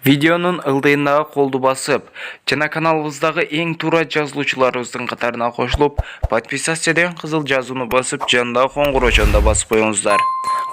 Видеонун ылдыйындагы колду басып, жана каналыбыздагы эң туура жазылуучуларыбыздын катарына кошулуп, подписаться деген кызыл жазууну басып, жанындагы коңгурочону да басып коюңуздар.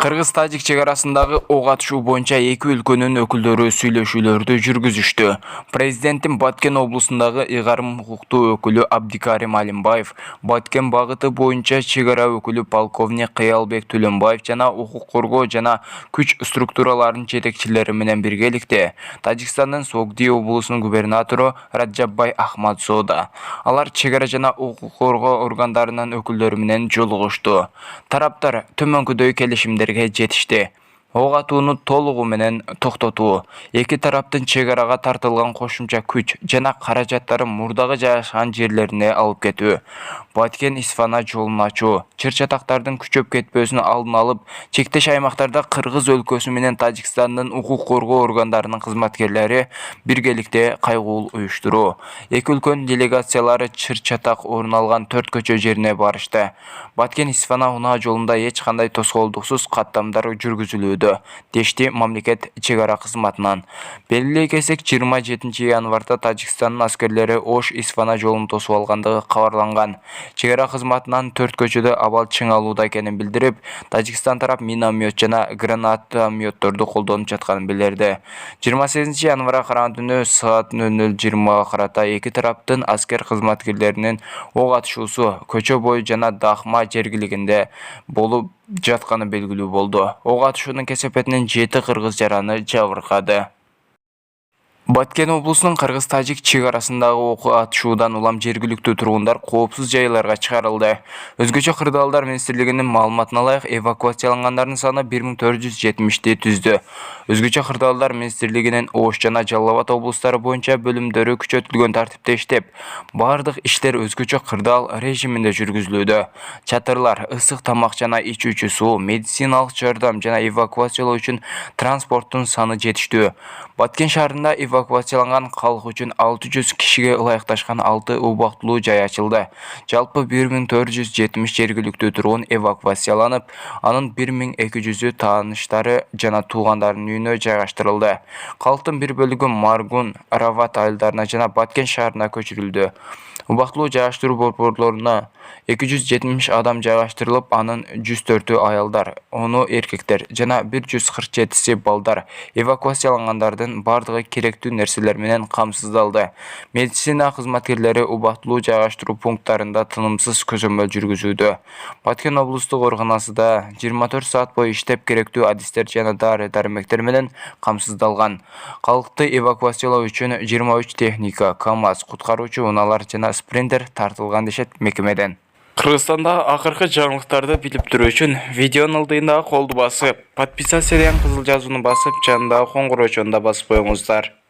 Кыргыз-Тажик чек арасындагы ок атышуу боюнча эки өлкөнүн өкүлдөрү сүйлөшүүлөрдү жүргүзүштү. Президенттин Баткен облусундагы ыйгарым укуктуу өкүлү Абдикарим Алимбаев, Баткен багыты боюнча чек ара өкүлү полковник Кыялбек Төлөнбаев жана укук коргоо жана күч структураларынын жетекчилери менен биргеликте Тажикстандын Согди облусунун губернатору Раджаббай Ахмадзода. Алар чек ара жана укук коргоо органдарынын өкүлдөрү менен жолугушту. Тараптар төмөнкүдөй келишимдерге жетишти. Ок атууну толугу менен токтотуу, эки тараптын чек арага тартылган кошумча күч жана каражаттары мурдагы жайгашкан жерлерине алып кетүү, Баткен-Исфана жолун ачуу, чыр-чатактардын күчөп кетпөсүн алдын алып, чектеш аймактарда Кыргыз өлкөсү менен Тажикстандын укук коргоо органдарынын кызматкерлери биргеликте кайгуул уюштуруу. Эки өлкөнүн делегациялары чыр-чатак орун алган 4 көчө жерине барышты. Баткен-Исфана унаа жолунда эч кандай тоскоолдуксуз каттамдар жүргүзүлүүдө, дешти мамлекет чек ара кызматынан. Белгилей кетсек, 27 январда Тажикстандын аскерлери Ош-Исфана жолун тосуп алгандыгы кабарланган. Чек ара кызматынан 4 көчөдө абал чыңалууда экенин билдирип, Тажикстан тарап миномет жана гранатометторду колдонуп жатканын билдирди. 28 январга караган түнү саат 00:20 карата эки тараптын аскер кызматкерлеринин ок атышуусу көчө бою жана Дахма жергилигинде болуп жатканы белгилүү болду. Ок атышуунун кесепетинен 7 кыргыз жараны жабыркады. Баткен облусунун Кыргыз-Тажик чек арасындагы ок атышуудан улам жергиликтүү тургундар коопсуз жайларга чыгарылды. Өзгөчө кырдаалдар министрлигинин маалыматына ылайык, эвакуациялангандардын саны 1470ти түздү. Өзгөчө кырдаалдар министрлигинин Ош жана Жалал Абад облустары боюнча бөлүмдөрү күчөтүлгөн тартипте иштеп, бардык иштер өзгөчө кырдаал режиминде жүргүзүлүүдө. Чатырлар, ысык тамак жана ичүүчү суу, медициналык жардам жана эвакуациялоо үчүн транспорттун саны жетиштүү. Баткен шаарында эвакуацияланган калк үчүн 600 кишиге ылайыкташкан 6 убактылуу жай ачылды. Жалпы 1470 жергиликтүү тургун эвакуацияланып, анын 1200-ü тааныштары жана туугандарынын үйүнө жайгаштырылды. Калктын бир бөлүгү Маргун, Рават айылдарына жана Баткен шаарына көчүрүлдү. Убактылуу жайгаштыруу борборлоруна 270 адам жайгаштырылып, анын 104-ü аялдар, 10-у эркектер жана 147-си балдар. Эвакуациялангандардын бардыгы керектүү нерселер менен камсыздалды. Медицина кызматкерлери убактылуу жайгаштыруу пункттарында тынымсыз көзөмөл жүргүзүүдө. Баткен облустук ооруканасында 24 саат бою иштеп, керектүү адистер жана дары-дармектер менен камсыздалган. Калкты эвакуациялоо үчүн 23 техника, КАМАЗ, куткаруучу унаалар жана спринтер тартылган дешет мекемеден. Кыргызстанда акыркы жаңылыктарды билип туруу үчүн видеонун ылдыйындагы колду басып, подписаться деген кызыл жазууну басып, жанындагы коңгурочону да басып коюңуздар.